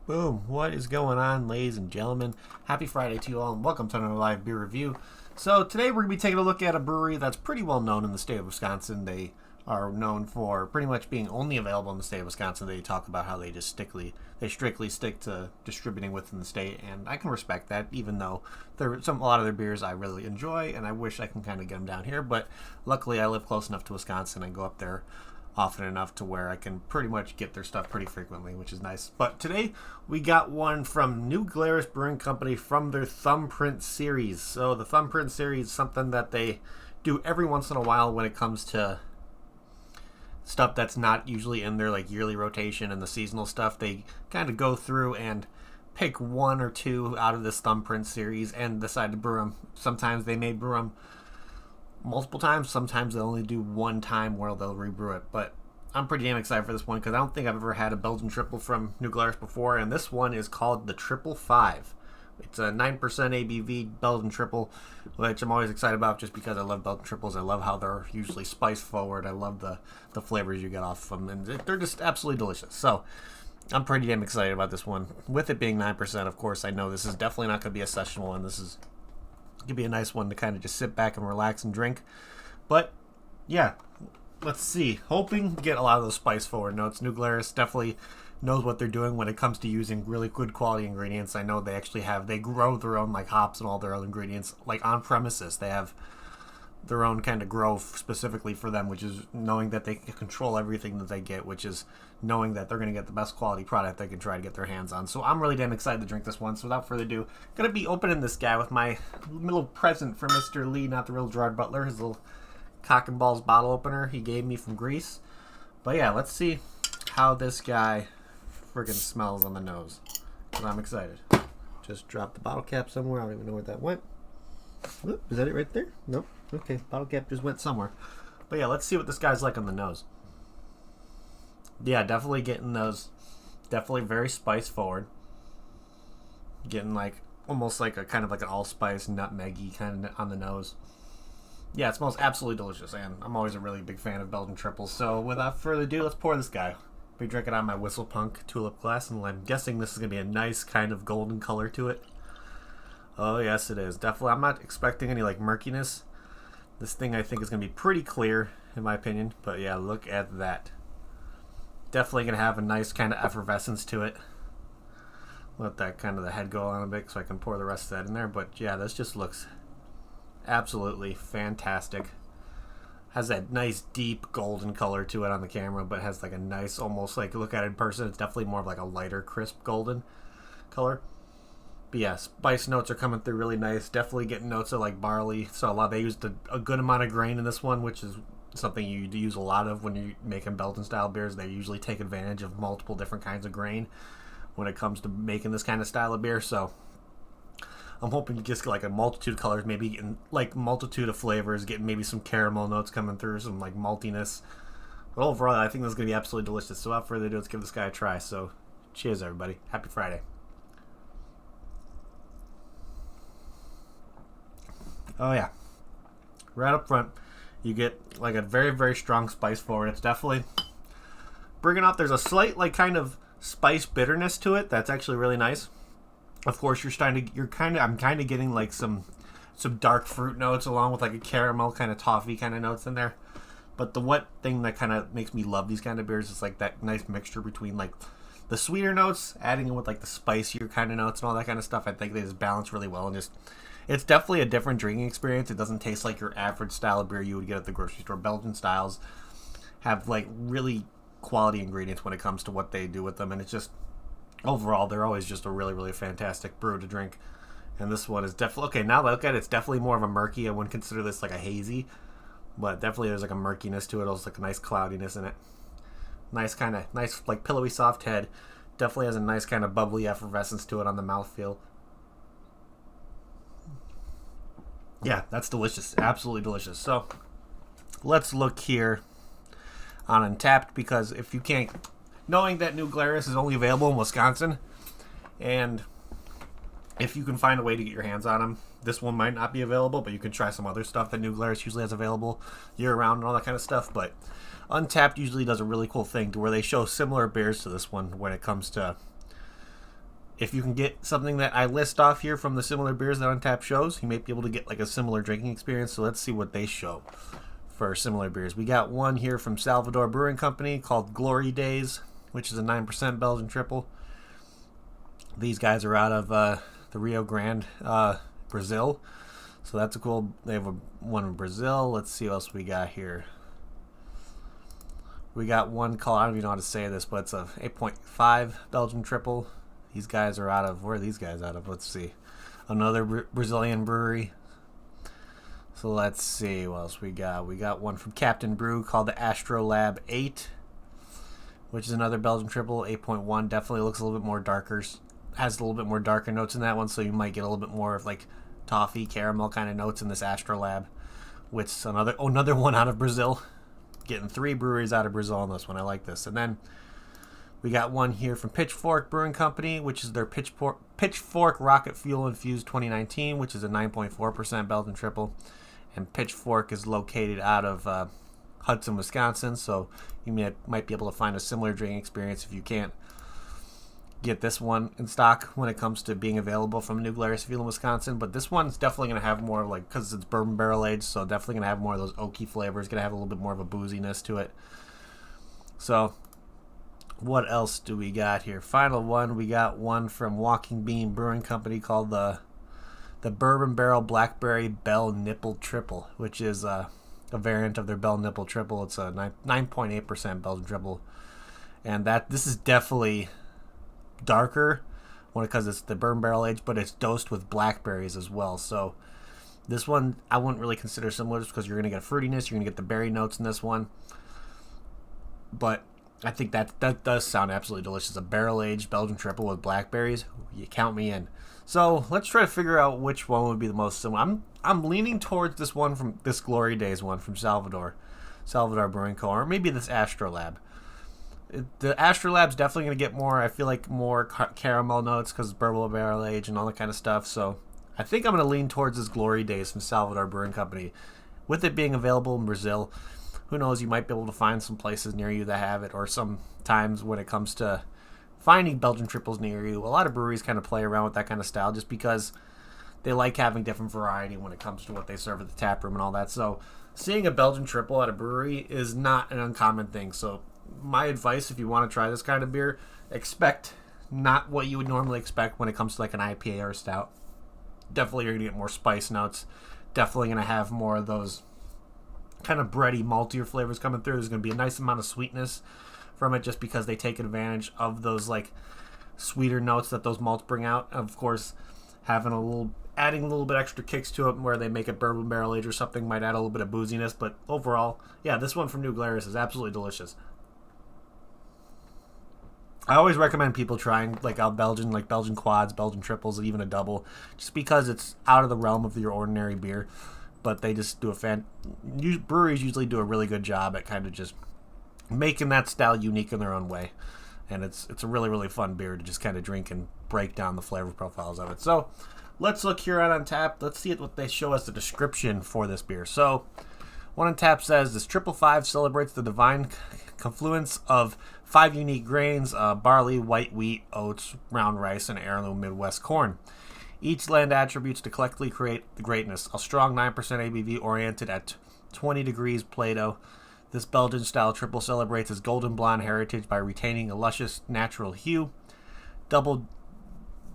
Boom. What is going on, ladies and gentlemen? Happy Friday to you all, and welcome to another live beer review. So today we're going to be taking a look at a brewery that's pretty well known in the state of Wisconsin. They are known for pretty much being only available in the state of Wisconsin. They talk about how they strictly stick to distributing within the state, and I can respect that, even though a lot of their beers I really enjoy, and I wish I can kind of get them down here. But luckily, I live close enough to Wisconsin and go up there often enough to where I can pretty much get their stuff pretty frequently, which is nice. But today we got one from New Glarus Brewing Company from their Thumbprint series. So the Thumbprint series is something that they do every once in a while when it comes to stuff that's not usually in their like yearly rotation and the seasonal stuff. They kind of go through and pick one or two out of this Thumbprint series and decide to brew them. Sometimes they may brew them multiple times. Sometimes they'll only do one time where they'll rebrew it. But I'm pretty damn excited for this one because I don't think I've ever had a Belgian triple from New Glarus before, and this one is called the Tripel 5. It's a 9% ABV Belgian triple, which I'm always excited about just because I love Belgian triples. I love how they're usually spice forward. I love the flavors you get off of them, and they're just absolutely delicious. So I'm pretty damn excited about this one. With it being 9%, of course, I know this is definitely not going to be a session one. This is could be a nice one to kind of just sit back and relax and drink. But yeah, let's see. Hoping to get a lot of those spice forward notes. New Glarus definitely knows what they're doing when it comes to using really good quality ingredients. I know they grow their own like hops and all their other ingredients like on premises. They have their own kind of grow specifically for them, which is knowing that they can control everything that they get, which is knowing that they're going to get the best quality product they can try to get their hands on. So I'm really damn excited to drink this one. So without further ado, going to be opening this guy with my little present for Mr. Lee, not the real Gerard Butler, his little cock and balls bottle opener he gave me from Greece. But yeah, let's see how this guy friggin' smells on the nose, because I'm excited. Just dropped the bottle cap somewhere. I don't even know where that went. Oop, is that it right there? Nope. Okay, bottle cap just went somewhere. But yeah, let's see what this guy's like on the nose. Yeah, definitely getting those, definitely very spice forward. Getting like, almost like a kind of like an allspice, nutmeggy kind of on the nose. Yeah, it smells absolutely delicious, and I'm always a really big fan of Belgian triples. So without further ado, let's pour this guy. Be drinking on my Whistle Punk tulip glass, and I'm guessing this is going to be a nice kind of golden color to it. Oh yes, it is. Definitely, I'm not expecting any like murkiness. This thing I think is going to be pretty clear, in my opinion. But yeah, look at that. Definitely going to have a nice kind of effervescence to it. Let that kind of the head go on a bit so I can pour the rest of that in there. But yeah, this just looks absolutely fantastic. Has that nice deep golden color to it on the camera, but has like a nice, almost like look at it in person, it's definitely more of like a lighter crisp golden color. But yeah, spice notes are coming through really nice. Definitely getting notes of like barley. So they used a good amount of grain in this one, which is something you use a lot of when you're making Belgian style beers. They usually take advantage of multiple different kinds of grain when it comes to making this kind of style of beer. So I'm hoping to just get like a multitude of colors, maybe getting like multitude of flavors, getting maybe some caramel notes coming through, some like maltiness. But overall, I think this is going to be absolutely delicious. So without further ado, let's give this guy a try. So cheers, everybody. Happy Friday. Oh yeah, right up front you get like a very, very strong spice forward. It's definitely bringing up, there's a slight like kind of spice bitterness to it that's actually really nice. Of course, I'm kind of getting like some dark fruit notes along with like a caramel kind of toffee kind of notes in there. But the one thing that kind of makes me love these kind of beers is like that nice mixture between like the sweeter notes adding in with like the spicier kind of notes and all that kind of stuff. I think they just balance really well, and just it's definitely a different drinking experience. It doesn't taste like your average style of beer you would get at the grocery store. Belgian styles have like really quality ingredients when it comes to what they do with them, and it's just overall they're always just a really, really fantastic brew to drink. And this one is definitely okay. Now that I look at it, it's definitely more of a murky. I wouldn't consider this like a hazy, but definitely there's like a murkiness to it. Also like a nice cloudiness in it. Nice like pillowy soft head. Definitely has a nice kind of bubbly effervescence to it on the mouthfeel. Yeah, that's delicious. Absolutely delicious. So let's look here on Untappd, because if you can't, knowing that New Glarus is only available in Wisconsin, and if you can find a way to get your hands on them, this one might not be available, but you can try some other stuff that New Glarus usually has available year-round and all that kind of stuff. But Untappd usually does a really cool thing to where they show similar beers to this one when it comes to if you can get something that I list off here from the similar beers that Untapped shows, you may be able to get like a similar drinking experience. So let's see what they show for similar beers. We got one here from Salvador Brewing Company called Glory Days, which is a 9% Belgian triple. These guys are out of the Rio Grande, Brazil. So that's a cool. They have one in Brazil. Let's see what else we got here. We got one called, I don't even know how to say this, but it's a 8.5 Belgian triple. These guys are out of, where are these guys out of? Let's see. Another Brazilian brewery. So let's see what else we got. We got one from Captain Brew called the Astrolab 8, which is another Belgian triple, 8.1. Definitely looks a little bit more darker. Has a little bit more darker notes in that one, so you might get a little bit more of like toffee, caramel kind of notes in this Astrolab, which is another one out of Brazil. Getting 3 breweries out of Brazil on this one. I like this. And then we got one here from Pitchfork Brewing Company, which is their Pitchfork Rocket Fuel Infused 2019, which is a 9.4% Belgian triple. And Pitchfork is located out of Hudson, Wisconsin, so you might be able to find a similar drinking experience if you can't get this one in stock when it comes to being available from New Glarus in Wisconsin. But this one's definitely going to have more, like, because it's bourbon barrel aged, so definitely going to have more of those oaky flavors, going to have a little bit more of a booziness to it. So what else do we got here? Final one, we got one from Walking Bean Brewing Company called the Bourbon Barrel Blackberry Bell Nipple Triple, which is a variant of their Bell Nipple Triple. It's a 9.8% Belgian triple, and this is definitely darker because it's the bourbon barrel aged, but it's dosed with blackberries as well. So this one I wouldn't really consider similar, just because you're going to get fruitiness, you're going to get the berry notes in this one. But I think that does sound absolutely delicious. A barrel aged Belgian triple with blackberries, you count me in. So let's try to figure out which one would be the most similar. I'm leaning towards this one from this Glory Days one from Salvador Brewing Co., or maybe this Astrolab. The Astrolab's definitely going to get more, I feel like, more caramel notes because it's bourbon barrel age and all that kind of stuff. So I think I'm going to lean towards this Glory Days from Salvador Brewing Company. With it being available in Brazil, who knows, you might be able to find some places near you that have it, or sometimes when it comes to finding Belgian triples near you, a lot of breweries kind of play around with that kind of style just because they like having different variety when it comes to what they serve at the tap room and all that. So seeing a Belgian triple at a brewery is not an uncommon thing. So my advice, if you want to try this kind of beer, expect not what you would normally expect when it comes to like an IPA or a stout. Definitely you're going to get more spice notes. Definitely going to have more of those kind of bready, maltier flavors coming through. There's going to be a nice amount of sweetness from it just because they take advantage of those like sweeter notes that those malts bring out. Of course, adding a little bit extra kicks to it where they make it bourbon barrel age or something might add a little bit of booziness. But overall, yeah, this one from New Glarus is absolutely delicious. I always recommend people trying like Belgian quads, Belgian triples, even a double, just because it's out of the realm of your ordinary beer. But they just do breweries usually do a really good job at kind of just making that style unique in their own way. And it's a really, really fun beer to just kind of drink and break down the flavor profiles of it. So let's look here on Untapped. Let's see what they show as the description for this beer. So one Untapped says, this 555 celebrates the divine confluence of 5 unique grains, barley, white wheat, oats, brown rice, and heirloom Midwest corn. Each blend attributes to collectively create the greatness. A strong 9% ABV oriented at 20 degrees Plato. This Belgian-style triple celebrates its golden blonde heritage by retaining a luscious natural hue. Double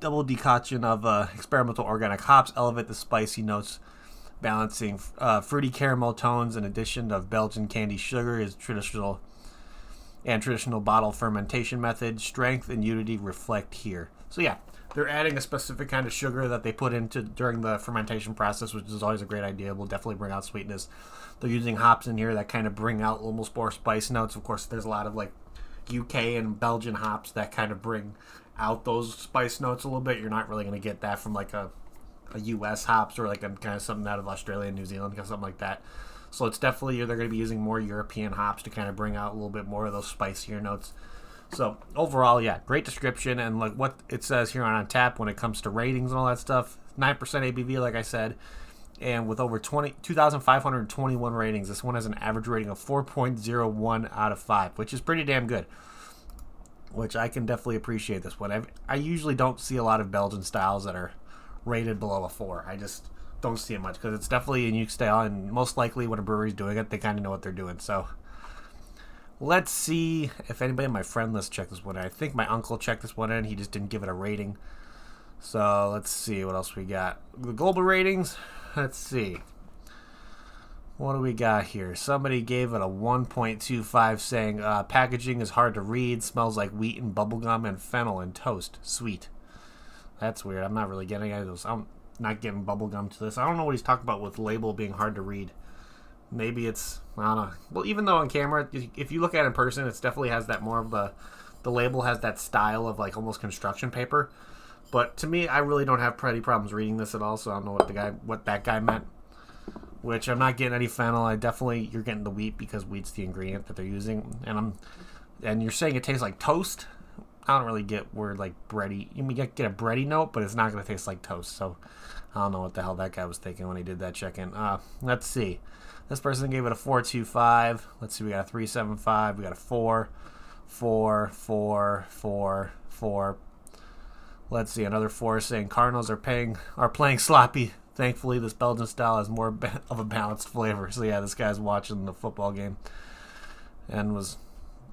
decoction of experimental organic hops elevate the spicy notes, balancing fruity caramel tones. In addition of Belgian candy sugar is traditional bottle fermentation method. Strength and unity reflect here. So yeah, they're adding a specific kind of sugar that they put into during the fermentation process, which is always a great idea. Will definitely bring out sweetness. They're using hops in here that kind of bring out almost more spice notes. Of course, there's a lot of like UK and Belgian hops that kind of bring out those spice notes a little bit. You're not really going to get that from like a US hops or like a kind of something out of Australia and New Zealand, something like that. So it's definitely, they're going to be using more European hops to kind of bring out a little bit more of those spicier notes. So overall, yeah, great description. And like what it says here on Tap when it comes to ratings and all that stuff, 9% ABV, like I said, and with over 2,521 ratings, this one has an average rating of 4.01 out of 5, which is pretty damn good. which I can definitely appreciate this one. I usually don't see a lot of Belgian styles that are rated below a 4. I just don't see it much because it's definitely a unique style, and most likely when a brewery's doing it, they kind of know what they're doing. So let's see if anybody on my friend list checked this one in. I think my uncle checked this one in. He just didn't give it a rating. So let's see what else we got. The global ratings. Let's see. What do we got here? Somebody gave it a 1.25 saying packaging is hard to read, smells like wheat and bubblegum and fennel and toast. Sweet. That's weird. I'm not really getting any of those. I'm not getting bubblegum to this. I don't know what he's talking about with label being hard to read. Maybe it's, I don't know. Well, even though on camera, if you look at it in person, it definitely has that more of the label has that style of like almost construction paper. But to me, I really don't have any problems reading this at all, so I don't know what that guy meant. Which I'm not getting any fennel. You're getting the wheat because wheat's the ingredient that they're using. And you're saying it tastes like toast. I don't really get where like bready. You get a bready note, but it's not going to taste like toast. So I don't know what the hell that guy was thinking when he did that check-in. Let's see. This person gave it a 4.25. Let's see. We got a 3.75. We got a 4, 4, 4, 4, 4. Let's see. Another 4 saying Cardinals are playing sloppy. Thankfully, this Belgian style has more of a balanced flavor. So yeah, this guy's watching the football game, and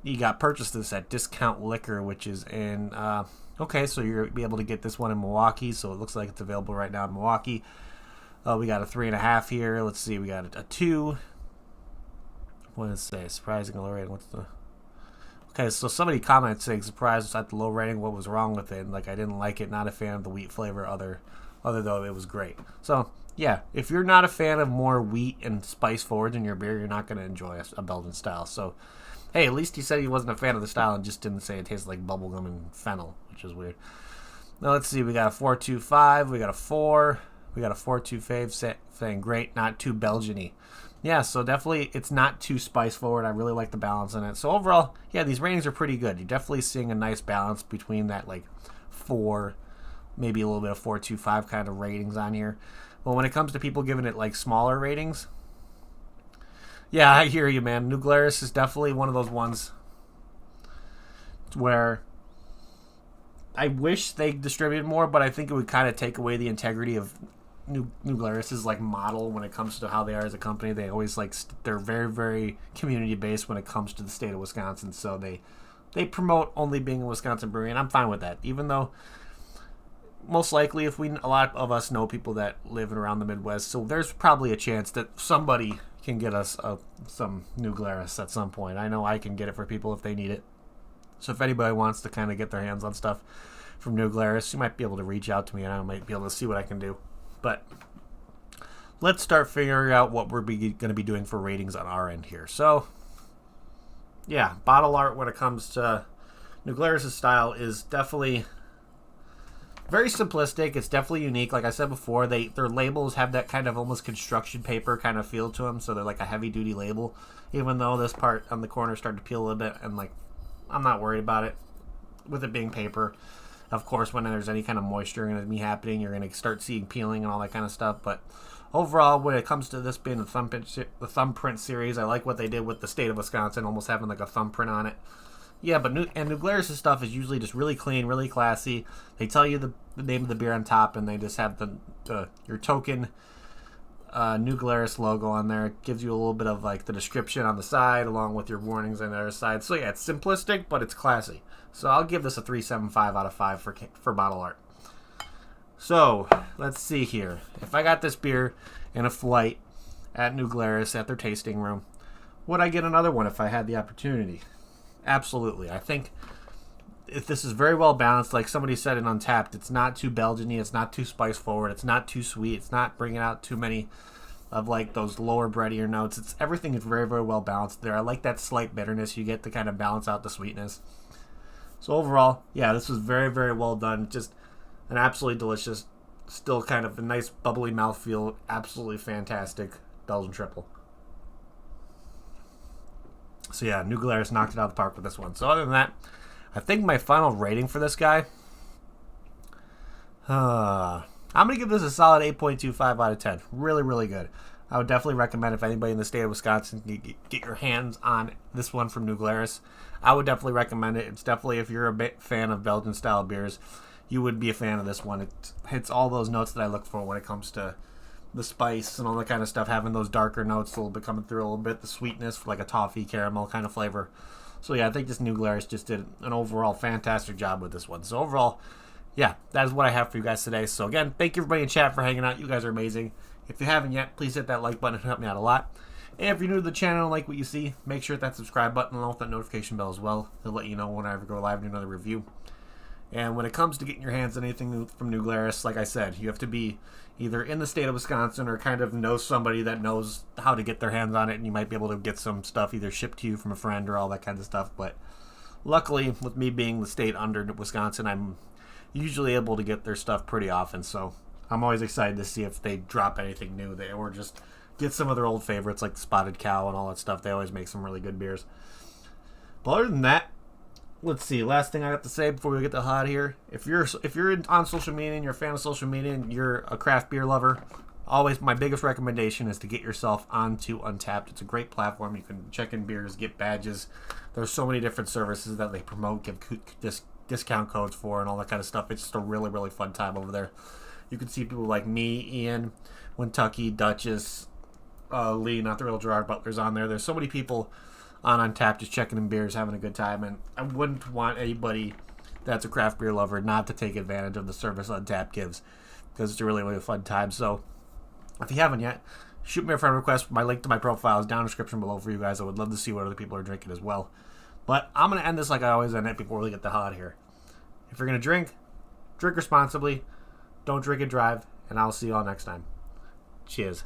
he got purchased this at Discount Liquor, which is in okay. So you'll be able to get this one in Milwaukee. So it looks like it's available right now in Milwaukee. We got a 3.5 here. Let's see, we got a 2. What does it say? Surprising low rating. What's the? Okay, so somebody commented saying surprised at the low rating. What was wrong with it? And, like I didn't like it. Not a fan of the wheat flavor. Other though it was great. So yeah, if you're not a fan of more wheat and spice forward in your beer, you're not going to enjoy a Belgian style. So hey, at least he said he wasn't a fan of the style and just didn't say it tastes like bubblegum and fennel, which is weird. Now let's see, we got a 4.25, we got a 4, we got a 4.25 saying great, not too Belgian-y. Yeah, so definitely it's not too spice forward. I really like the balance in it. So overall, yeah, these ratings are pretty good. You're definitely seeing a nice balance between that like 4, maybe a little bit of 4.25 kind of ratings on here. But when it comes to people giving it like smaller ratings, yeah, I hear you, man. New Glarus is definitely one of those ones where I wish they distributed more, but I think it would kind of take away the integrity of New Glarus's like model when it comes to how they are as a company. They always they're very, very community based when it comes to the state of Wisconsin. So they promote only being a Wisconsin brewery, and I'm fine with that. Even though most likely, a lot of us know people that live around the Midwest, so there's probably a chance that somebody can get us some New Glarus at some point. I know I can get it for people if they need it. So if anybody wants to kind of get their hands on stuff from New Glarus, you might be able to reach out to me, and I might be able to see what I can do. But let's start figuring out what we're going to be doing for ratings on our end here. So yeah, bottle art when it comes to New Glarus' style is definitely very simplistic. It's definitely unique. Like I said before, their labels have that kind of almost construction paper kind of feel to them, so they're like a heavy duty label. Even though this part on the corner started to peel a little bit, and like I'm not worried about it with it being paper. Of course, when there's any kind of moisture going to be happening, you're going to start seeing peeling and all that kind of stuff. But overall, when it comes to this being the thumbprint series, I like what they did with the state of Wisconsin, almost having like a thumbprint on it. Yeah, but New Glarus' stuff is usually just really clean, really classy. They tell you the name of the beer on top, and they just have your token New Glarus logo on there. It gives you a little bit of like the description on the side, along with your warnings on the other side. So yeah, it's simplistic, but it's classy. So I'll give this a 3.75 out of 5 for bottle art. So let's see here. If I got this beer in a flight at New Glarus at their tasting room, would I get another one if I had the opportunity? Absolutely. I think if this is very well balanced, like somebody said in Untapped, it's not too Belgian-y, it's not too spice forward, it's not too sweet, it's not bringing out too many of like those lower breadier notes. Everything is very, very well balanced there. I like that slight bitterness you get to kind of balance out the sweetness. So overall, yeah, this was very, very well done. Just an absolutely delicious, still kind of a nice bubbly mouthfeel, absolutely fantastic Belgian triple. So yeah, New Glarus knocked it out of the park with this one. So other than that, I think my final rating for this guy, I'm going to give this a solid 8.25 out of 10. Really, really good. I would definitely recommend, if anybody in the state of Wisconsin can get your hands on this one from New Glarus, I would definitely recommend it. It's definitely, if you're a big fan of Belgian style beers, you would be a fan of this one. It hits all those notes that I look for when it comes to the spice and all that kind of stuff, having those darker notes a little bit coming through a little bit, the sweetness, like a toffee caramel kind of flavor. So yeah, I think this New Glarus just did an overall fantastic job with this one. So overall, yeah, that is what I have for you guys today. So again, thank you everybody in chat for hanging out. You guys are amazing. If you haven't yet, please hit that like button. It helps me out a lot. And if you're new to the channel and like what you see, make sure to hit that subscribe button along with that notification bell as well. It'll let you know when I ever go live and do another review. And when it comes to getting your hands on anything from New Glarus, like I said, you have to be either in the state of Wisconsin or kind of know somebody that knows how to get their hands on it, and you might be able to get some stuff either shipped to you from a friend or all that kind of stuff. But luckily, with me being the state under Wisconsin, I'm usually able to get their stuff pretty often. So I'm always excited to see if they drop anything new there, or just get some of their old favorites like Spotted Cow and all that stuff. They always make some really good beers. But other than that, let's see. Last thing I have to say before we get to hot here: if you're on social media and you're a fan of social media and you're a craft beer lover, always my biggest recommendation is to get yourself onto Untapped. It's a great platform. You can check in beers, get badges. There's so many different services that they promote, give discount codes for, and all that kind of stuff. It's just a really, really fun time over there. You can see people like me, Ian, Kentucky, Duchess, Lee, not the real Gerard Butler's on there. There's so many people on Untapped just checking in beers, having a good time, and I wouldn't want anybody that's a craft beer lover not to take advantage of the service Untapped gives, because it's a really, really fun time. So if you haven't yet, shoot me a friend request. My link to my profile is down in the description below for you guys. I would love to see what other people are drinking as well. But I'm going to end this like I always end it before we get the hot here. If you're going to drink responsibly. Don't drink and drive, and I'll see you all next time. Cheers.